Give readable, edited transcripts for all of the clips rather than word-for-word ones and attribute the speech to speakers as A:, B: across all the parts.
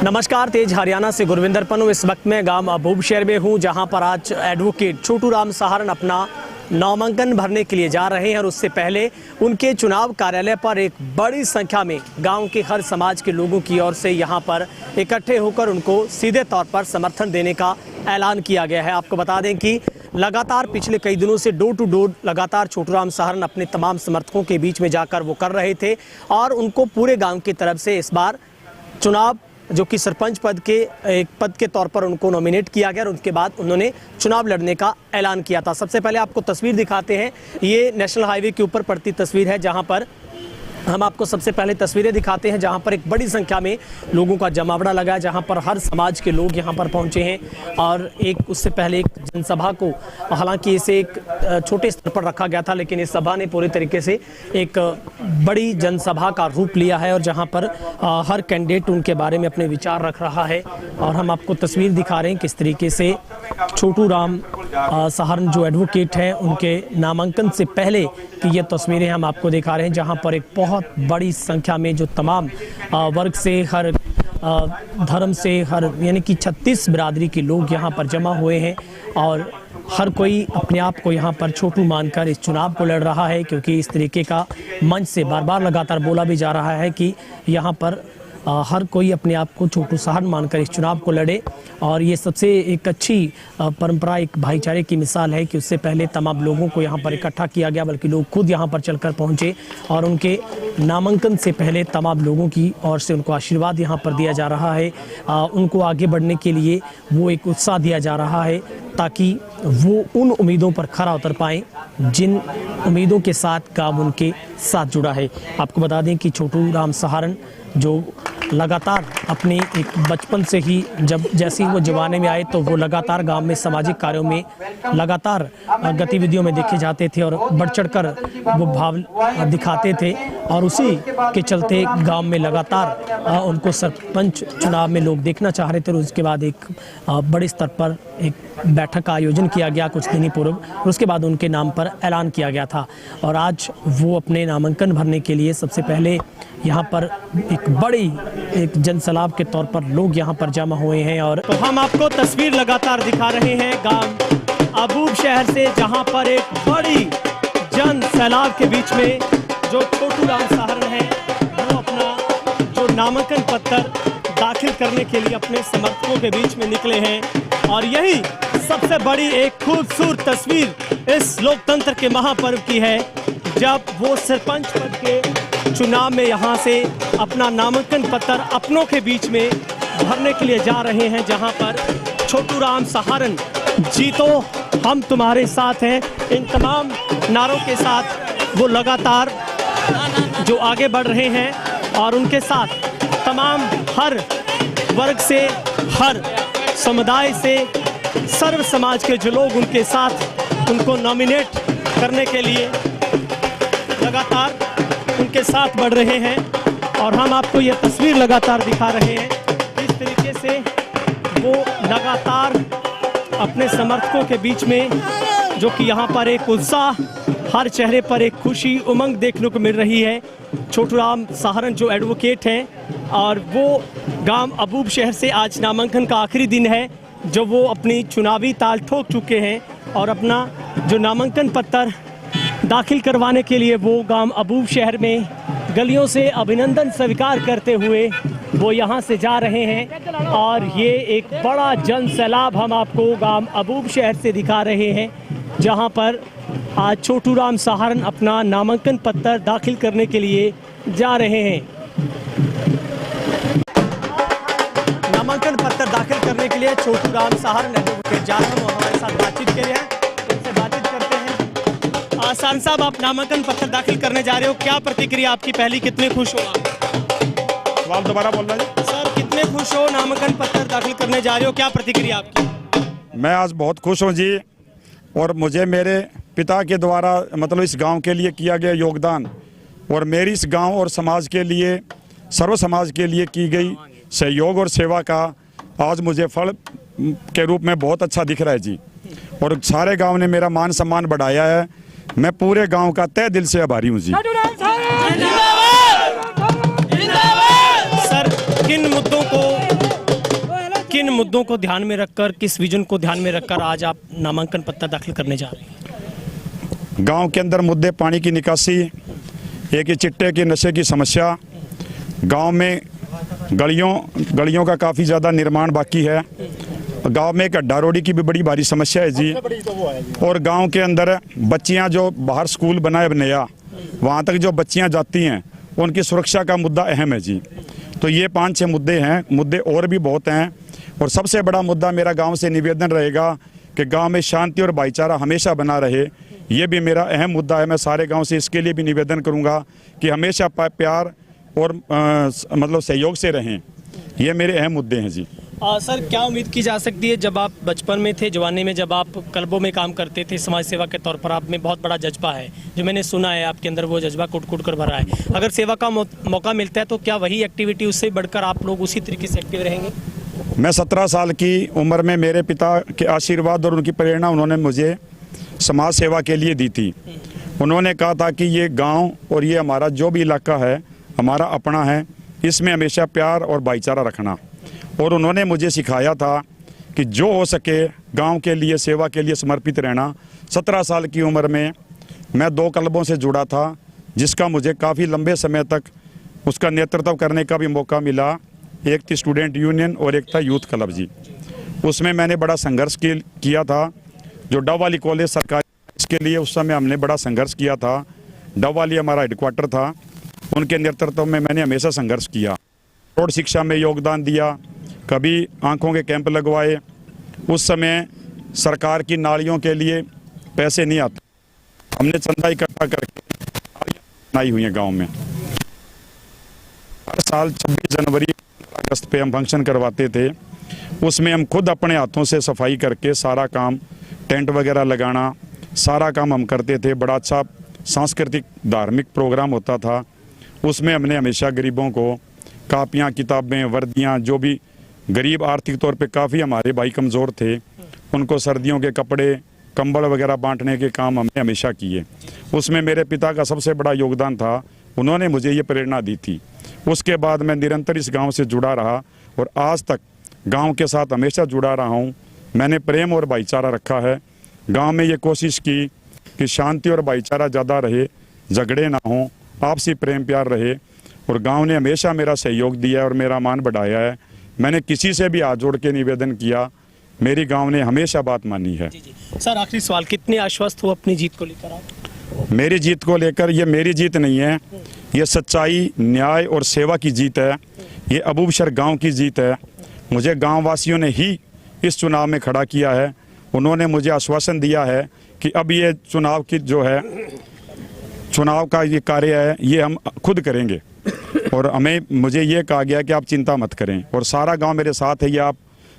A: नमस्कार, तेज हरियाणा से गुरविंदर पन्नू। इस वक्त मैं गांव अबूबशहर में हूं, जहां पर आज एडवोकेट छोटू राम सहारण अपना नामांकन भरने के लिए जा रहे हैं और उससे पहले उनके चुनाव कार्यालय पर एक बड़ी संख्या में गांव के हर समाज के लोगों की ओर से यहां पर इकट्ठे होकर उनको सीधे तौर पर समर्थन देने का ऐलान किया गया है। आपको बता दें कि लगातार पिछले कई दिनों से डोर टू डोर लगातार छोटू राम सहारण अपने तमाम समर्थकों के बीच में जाकर वो कर रहे थे और उनको पूरे गाँव की तरफ से इस बार चुनाव जो कि सरपंच पद के तौर पर उनको नॉमिनेट किया गया और उसके बाद उन्होंने चुनाव लड़ने का ऐलान किया था। सबसे पहले आपको तस्वीर दिखाते हैं। ये नेशनल हाईवे के ऊपर पड़ती तस्वीर है, जहां पर हम आपको सबसे पहले तस्वीरें दिखाते हैं, जहां पर एक बड़ी संख्या में लोगों का जमावड़ा लगा है, जहां पर हर समाज के लोग यहां पर पहुंचे हैं। और एक उससे पहले एक जनसभा को, हालांकि इसे एक छोटे स्तर पर रखा गया था, लेकिन इस सभा ने पूरे तरीके से एक बड़ी जनसभा का रूप लिया है और जहां पर हर कैंडिडेट उनके बारे में अपने विचार रख रहा है। और हम आपको तस्वीर दिखा रहे हैं किस तरीके से छोटू राम सहारण जो एडवोकेट हैं उनके नामांकन से पहले की ये तस्वीरें हम आपको दिखा रहे हैं, जहां पर एक बहुत बड़ी संख्या में जो तमाम वर्ग से, हर धर्म से, हर यानी कि 36 बिरादरी के लोग यहाँ पर जमा हुए हैं और हर कोई अपने आप को यहाँ पर छोटू मानकर इस चुनाव को लड़ रहा है, क्योंकि इस तरीके का मंच से बार बार लगातार बोला भी जा रहा है कि यहाँ पर हर कोई अपने आप को छोटू सहारण मानकर इस चुनाव को लड़े। और ये सबसे एक अच्छी परंपरा, एक भाईचारे की मिसाल है कि उससे पहले तमाम लोगों को यहाँ पर इकट्ठा किया गया, बल्कि लोग खुद यहाँ पर चलकर पहुँचे और उनके नामांकन से पहले तमाम लोगों की ओर से उनको आशीर्वाद यहाँ पर दिया जा रहा है। उनको आगे बढ़ने के लिए वो एक उत्साह दिया जा रहा है ताकि वो उन उम्मीदों पर खरा उतर पाएँ जिन उम्मीदों के साथ गाँव उनके साथ जुड़ा है। आपको बता दें कि छोटू राम सहारण जो लगातार अपने एक बचपन से ही जैसे ही वो जवाने में आए तो वो लगातार गांव में सामाजिक कार्यों में लगातार गतिविधियों में देखे जाते थे और बढ़ चढ़कर वो भाव दिखाते थे और उसी के चलते गांव में लगातार उनको सरपंच चुनाव में लोग देखना चाह रहे थे। और उसके बाद एक बड़े स्तर पर एक बैठक का आयोजन किया गया कुछ दिन पूर्व और उसके बाद उनके नाम पर ऐलान किया गया था और आज वो अपने नामांकन भरने के लिए सबसे पहले यहाँ पर एक बड़ी एक जनसलाब के तौर पर लोग यहाँ पर जमा हुए हैं। और तो हम आपको तस्वीर लगातार दिखा रहे हैं गांव अबूबशहर से, जहाँ पर एक बड़ी जन सैलाब के बीच में जो छोटू राम सहारण है वो अपना जो नामांकन पत्र दाखिल करने के लिए अपने समर्थकों के बीच में निकले हैं। और यही सबसे बड़ी एक खूबसूरत तस्वीर इस लोकतंत्र के महापर्व की है, जब वो सरपंच पद के चुनाव में यहाँ से अपना नामांकन पत्र अपनों के बीच में भरने के लिए जा रहे हैं, जहाँ पर छोटू राम सहारण जीतो हम तुम्हारे साथ हैं, इन तमाम नारों के साथ वो लगातार जो आगे बढ़ रहे हैं और उनके साथ तमाम हर वर्ग से, हर समुदाय से, सर्व समाज के जो लोग उनके साथ उनको नॉमिनेट करने के लिए लगातार उनके साथ बढ़ रहे हैं। और हम आपको ये तस्वीर लगातार दिखा रहे हैं इस तरीके से वो लगातार अपने समर्थकों के बीच में, जो कि यहाँ पर एक उत्साह, हर चेहरे पर एक खुशी, उमंग देखने को मिल रही है। छोटू राम सहारण जो एडवोकेट हैं और वो गांव अबूबशहर से आज नामांकन का आखिरी दिन है, जो वो अपनी चुनावी ताल ठोक चुके हैं और अपना जो नामांकन पत्र दाखिल करवाने के लिए वो गांव अबूबशहर में गलियों से अभिनंदन स्वीकार करते हुए वो यहाँ से जा रहे हैं। और ये एक बड़ा जन सैलाब हम आपको गांव अबूबशहर से दिखा रहे हैं, जहाँ पर आज छोटू राम सहारण अपना नामांकन पत्र दाखिल करने के लिए जा रहे हैं। नामांकन पत्र दाखिल करने के लिए छोटू राम सहारण एडवोकेट जा रहे हैं, हमारे साथ बातचीत के लिए उनसे बातचीत करते हैं। सहारण साहब, आप नामांकन पत्र दाखिल करने जा रहे हो, क्या प्रतिक्रिया आपकी पहली, कितने खुश हो आप?
B: सवाल दोबारा बोलना जी।
A: सर, कितने खुश हो, नामांकन पत्र दाखिल करने जा रहे हो, क्या प्रतिक्रिया आपकी?
B: मैं आज बहुत खुश हूँ जी, और मुझे मेरे पिता के द्वारा मतलब इस गांव के लिए किया गया योगदान और मेरी इस गांव और समाज के लिए, सर्व समाज के लिए की गई सहयोग और सेवा का आज मुझे फल के रूप में बहुत अच्छा दिख रहा है जी। और सारे गांव ने मेरा मान सम्मान बढ़ाया है, मैं पूरे गांव का तहे दिल से आभारी हूँ जी।
A: सर, किन मुद्दों को मुद्दों को ध्यान में रखकर, किस विजन को ध्यान में रखकर आज आप नामांकन पत्र दाखिल करने जा रहे हैं?
B: गांव के अंदर मुद्दे पानी की निकासी, एक ही चिट्टे की नशे की समस्या, गांव में गलियों का काफ़ी ज़्यादा निर्माण बाकी है, गांव में एक अड्डा रोडी की भी बड़ी भारी समस्या है जी, और गांव के अंदर बच्चियां जो बाहर स्कूल बना है नया, वहां तक जो बच्चियां जाती हैं उनकी सुरक्षा का मुद्दा अहम है जी। तो ये 5-6 मुद्दे हैं, मुद्दे और भी बहुत हैं। और सबसे बड़ा मुद्दा मेरा गांव से निवेदन रहेगा कि गांव में शांति और भाईचारा हमेशा बना रहे। ये भी मेरा अहम मुद्दा है। मैं सारे गांव से इसके लिए भी निवेदन करूंगा कि हमेशा प्यार और मतलब सहयोग से रहें। ये मेरे अहम मुद्दे हैं जी।
A: सर, क्या उम्मीद की जा सकती है, जब आप बचपन में थे, जवानी में जब आप क्लबों में काम करते थे, समाज सेवा के तौर पर आप में बहुत बड़ा जज्बा है, जो मैंने सुना है आपके अंदर वो जज्बा कूट कर भरा है। अगर सेवा का मौका मिलता है तो क्या वही एक्टिविटी, उससे बढ़कर आप लोग उसी तरीके से एक्टिव रहेंगे?
B: मैं 17 साल की उम्र में मेरे पिता के आशीर्वाद और उनकी प्रेरणा उन्होंने मुझे समाज सेवा के लिए दी थी। उन्होंने कहा था कि ये गाँव और ये हमारा जो भी इलाका है हमारा अपना है, इसमें हमेशा प्यार और भाईचारा रखना। और उन्होंने मुझे सिखाया था कि जो हो सके गांव के लिए, सेवा के लिए समर्पित रहना। 17 साल की उम्र में मैं 2 क्लबों से जुड़ा था, जिसका मुझे काफ़ी लंबे समय तक उसका नेतृत्व करने का भी मौका मिला। एक थी स्टूडेंट यूनियन और एक था यूथ क्लब जी। उसमें मैंने बड़ा संघर्ष किया था। जो डबवाली कॉलेज सरकारी, इसके लिए उस समय हमने बड़ा संघर्ष किया था। डबवाली हमारा हेडक्वार्टर था, उनके नेतृत्व में मैंने हमेशा संघर्ष किया। रोड शिक्षा में योगदान दिया, कभी आंखों के कैंप लगवाए। उस समय सरकार की नालियों के लिए पैसे नहीं आते, हमने चंदा इकट्ठा करके नालियां बनाई हुई हैं गांव में। हर साल 26 जनवरी अगस्त पे हम फंक्शन करवाते थे, उसमें हम खुद अपने हाथों से सफाई करके सारा काम, टेंट वगैरह लगाना, सारा काम हम करते थे। बड़ा अच्छा सांस्कृतिक धार्मिक प्रोग्राम होता था। उसमें हमने हमेशा गरीबों को कापियाँ, किताबें, वर्दियाँ, जो भी गरीब आर्थिक तौर पे काफ़ी हमारे भाई कमज़ोर थे, उनको सर्दियों के कपड़े, कंबल वगैरह बांटने के काम हमने हमेशा किए। उसमें मेरे पिता का सबसे बड़ा योगदान था, उन्होंने मुझे ये प्रेरणा दी थी। उसके बाद मैं निरंतर इस गांव से जुड़ा रहा और आज तक गांव के साथ हमेशा जुड़ा रहा हूं। मैंने प्रेम और भाईचारा रखा है। गांव में ये कोशिश की कि शांति और भाईचारा ज़्यादा रहे, झगड़े ना हों, आपसी प्रेम प्यार रहे, और गांव ने हमेशा मेरा सहयोग दिया है और मेरा मान बढ़ाया है। मैंने किसी से भी हाथ जोड़ के निवेदन किया, मेरी गांव ने हमेशा बात मानी है।
A: जी। सर, आखिरी सवाल, कितने आश्वस्त हो अपनी जीत को लेकर आप?
B: मेरी जीत को लेकर, ये मेरी जीत नहीं है, ये सच्चाई, न्याय और सेवा की जीत है। ये अबूबशर गांव की जीत है। मुझे गांव वासियों ने ही इस चुनाव में खड़ा किया है। उन्होंने मुझे आश्वासन दिया है कि अब ये चुनाव की जो है, चुनाव का ये कार्य है, ये हम खुद करेंगे। और मुझे ये कहा गया कि आप चिंता मत करें, और सारा गांव मेरे साथ है। ये आप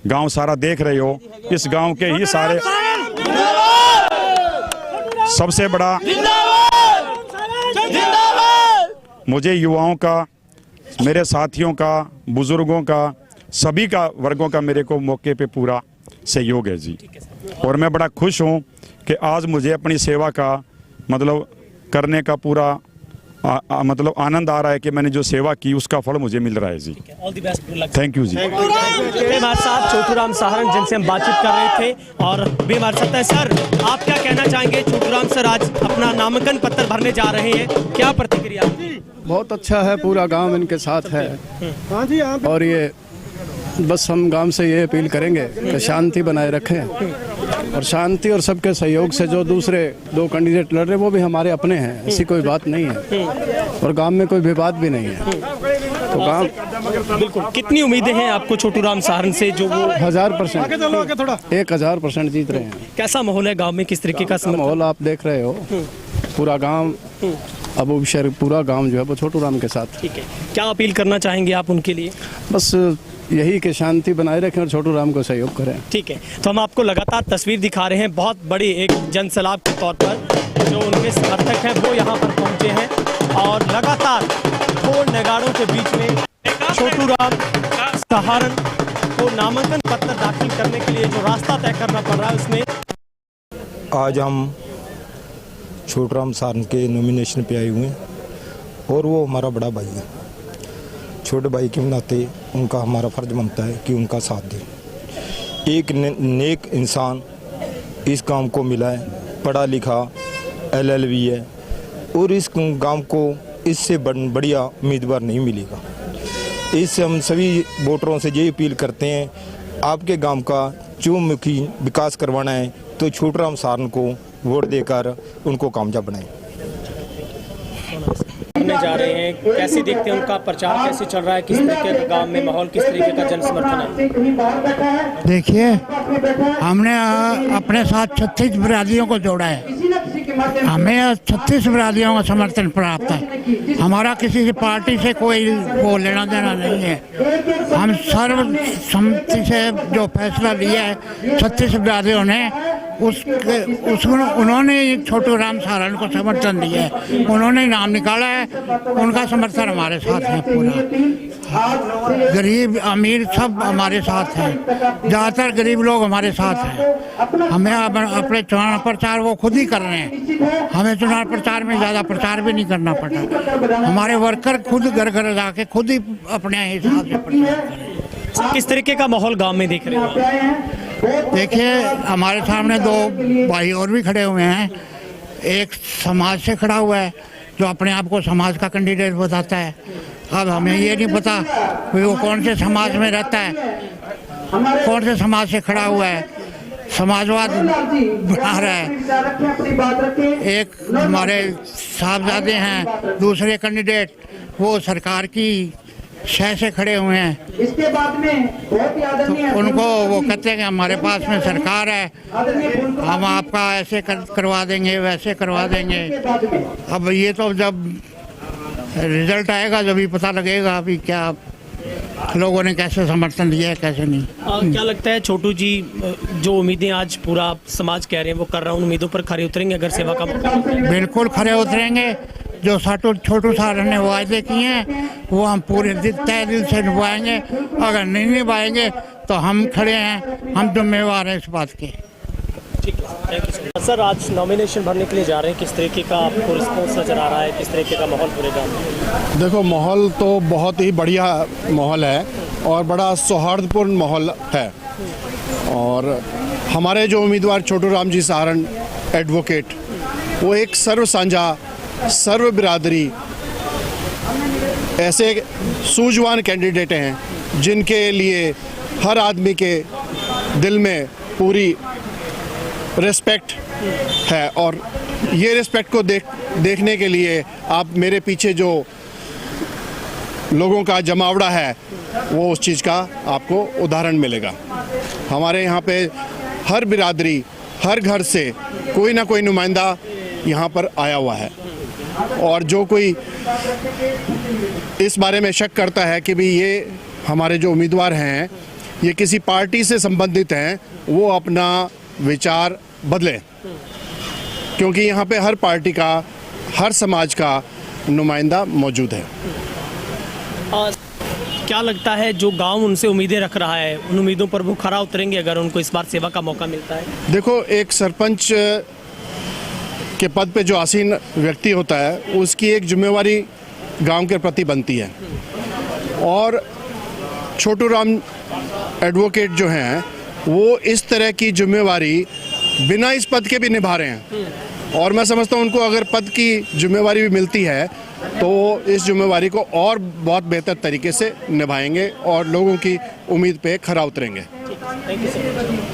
B: गांव सारा देख रहे हो, इस गांव के ही सारे, सबसे बड़ा मुझे युवाओं का, मेरे साथियों का, बुजुर्गों का, सभी का वर्गों का मेरे को मौके पे पूरा सहयोग है जी। और मैं बड़ा खुश हूँ कि आज मुझे अपनी सेवा का मतलब करने का पूरा मतलब आनंद आ रहा है कि मैंने जो सेवा की उसका फल मुझे मिल रहा है जी।
A: All the best, good luck.
B: Thank you जी।
A: हमारे साथ छोटूराम सहारण, जिनसे हम बातचीत कर रहे थे, और भी हमारे साथ है। सर, आप क्या कहना चाहेंगे? छोटूराम सर आज अपना नामांकन पत्र भरने जा रहे हैं, क्या प्रतिक्रिया?
C: बहुत अच्छा है, पूरा गांव इनके साथ है। और ये बस हम गांव से ये अपील करेंगे कि शांति बनाए रखें, और शांति और सबके सहयोग से जो दूसरे 2 कैंडिडेट लड़ रहे वो भी हमारे अपने हैं, ऐसी कोई बात नहीं है, और गांव में कोई विवाद भी नहीं है। तो गांव
A: बिल्कुल। कितनी उम्मीदें हैं आपको छोटूराम सहारण से, जो वो
C: 1000%, 1000% जीत रहे हैं?
A: कैसा माहौल है गांव में, किस तरीके का
C: माहौल आप देख रहे हो, पूरा गांव, अबूबशर पूरा गांव जो है वो छोटूराम के साथ।
A: ठीक है, क्या अपील करना चाहेंगे आप उनके लिए?
C: बस यही कि शांति बनाए रखें और छोटूराम को सहयोग करें।
A: ठीक है, तो हम आपको लगातार तस्वीर दिखा रहे हैं, बहुत बड़ी एक जनसैलाब के तौर पर जो उनके समर्थक हैं वो यहाँ पर पहुँचे हैं, और लगातार ढोल नगाड़ों के बीच में छोटूराम सहारण को नामांकन पत्र दाखिल करने के लिए जो रास्ता तय करना पड़ रहा है, उसमें
D: आज हम छोटूराम सहारण के नॉमिनेशन पे आए हुए हैं, और वो हमारा बड़ा भाई है। छोटे भाई के नाते उनका हमारा फर्ज बनता है कि उनका साथ दें। एक नेक इंसान इस गांव को मिला है, पढ़ा लिखा LLB है, और इस गांव को इससे बढ़िया उम्मीदवार नहीं मिलेगा। इससे हम सभी वोटरों से ये अपील करते हैं, आपके गांव का चहुमुखी विकास करवाना है तो छोटूराम सारन को वोट देकर उनको कामयाब बनाएं।
A: जा रहे हैं, कैसे देखते हैं उनका प्रचार कैसे चल रहा है, किस तरीके का गांव में माहौल, किस तरीके का जन समर्थन है?
E: देखिए, हमने अपने साथ 36 बिरादरियों को जोड़ा है। हमें 36 बिरादरियों का समर्थन प्राप्त है। हमारा किसी से पार्टी से कोई वो लेना देना नहीं है। हम सर्वसम्मति से जो फैसला लिया है 36 बिरादरियों ने, उन्होंने छोटूराम सारन को समर्थन दिया है। उन्होंने नाम निकाला है, उनका समर्थन हमारे साथ है पूरा। गरीब अमीर सब हमारे साथ हैं, ज़्यादातर गरीब लोग हमारे साथ हैं। हमें अपने चुनाव प्रचार वो खुद ही कर रहे हैं। हमें चुनाव प्रचार में ज़्यादा प्रचार भी नहीं करना पड़ा। हमारे वर्कर खुद घर घर जाके खुद ही अपने हिसाब से प्रचार करें।
A: किस तरीके का माहौल गांव में देख रहे हैं?
E: देखिए, हमारे सामने 2 भाई और भी खड़े हुए हैं। एक समाज से खड़ा हुआ है जो अपने आप को समाज का कैंडिडेट बताता है। अब हमें ये नहीं पता कि वो कौन से समाज में रहता है, कौन से समाज से खड़ा हुआ है, समाजवाद बढ़ा रहा है। एक हमारे साहबजादे हैं, दूसरे कैंडिडेट वो सरकार की शह से खड़े हुए हैं। इसके बाद में तो उनको वो कहते हैं कि हमारे पास में सरकार है, हम आपका ऐसे करवा देंगे, वैसे करवा देंगे। अब ये तो जब रिजल्ट आएगा जब ही पता लगेगा अभी क्या लोगों ने कैसे समर्थन दिया है, कैसे नहीं।
A: क्या लगता है छोटू जी, जो उम्मीदें आज पूरा समाज कह रहे हैं वो कर रहा है, उन उम्मीदों पर खरे उतरेंगे अगर सेवा का मौका मिलता है?
E: बिल्कुल खरे उतरेंगे। जो छोटू सारन ने वायदे किए हैं वो हम पूरे तय दिल से निभाएंगे। अगर नहीं निभाएंगे तो हम खड़े हैं, हम जिम्मेवार हैं इस बात के।
A: ठीक है, थैंक यू सर। सर, आज नॉमिनेशन भरने के लिए जा रहे हैं, किस तरीके का आपको रिस्पॉन्स नजर आ रहा है, किस तरीके का माहौल पूरे गाँव में?
C: देखो, माहौल तो बहुत ही बढ़िया माहौल है और बड़ा सौहार्दपूर्ण माहौल है। और हमारे जो उम्मीदवार छोटूराम जी सारन एडवोकेट, वो एक सर्व साझा सर्व बिरादरी ऐसे सूझवान कैंडिडेट हैं जिनके लिए हर आदमी के दिल में पूरी रिस्पेक्ट है। और ये रिस्पेक्ट को देखने के लिए आप मेरे पीछे जो लोगों का जमावड़ा है वो उस चीज़ का आपको उदाहरण मिलेगा। हमारे यहाँ पे हर बिरादरी, हर घर से कोई ना कोई नुमाइंदा यहाँ पर आया हुआ है। और जो कोई इस बारे में शक करता है कि भी ये हमारे जो उम्मीदवार हैं ये किसी पार्टी से संबंधित हैं, वो अपना विचार बदले, क्योंकि यहाँ पे हर पार्टी का, हर समाज का नुमाइंदा मौजूद है।
A: क्या लगता है जो गांव उनसे उम्मीदें रख रहा है, उन उम्मीदों पर वो खरा उतरेंगे अगर उनको इस बार सेवा का मौका मिलता है?
C: देखो, एक सरपंच के पद पे जो आसीन व्यक्ति होता है उसकी एक जिम्मेवारी गांव के प्रति बनती है। और छोटूराम एडवोकेट जो हैं वो इस तरह की जिम्मेवारी बिना इस पद के भी निभा रहे हैं। और मैं समझता हूँ उनको अगर पद की जिम्मेवारी भी मिलती है तो इस जिम्मेवारी को और बहुत बेहतर तरीके से निभाएंगे और लोगों की उम्मीद पे खरा उतरेंगे।
A: Thank you sir.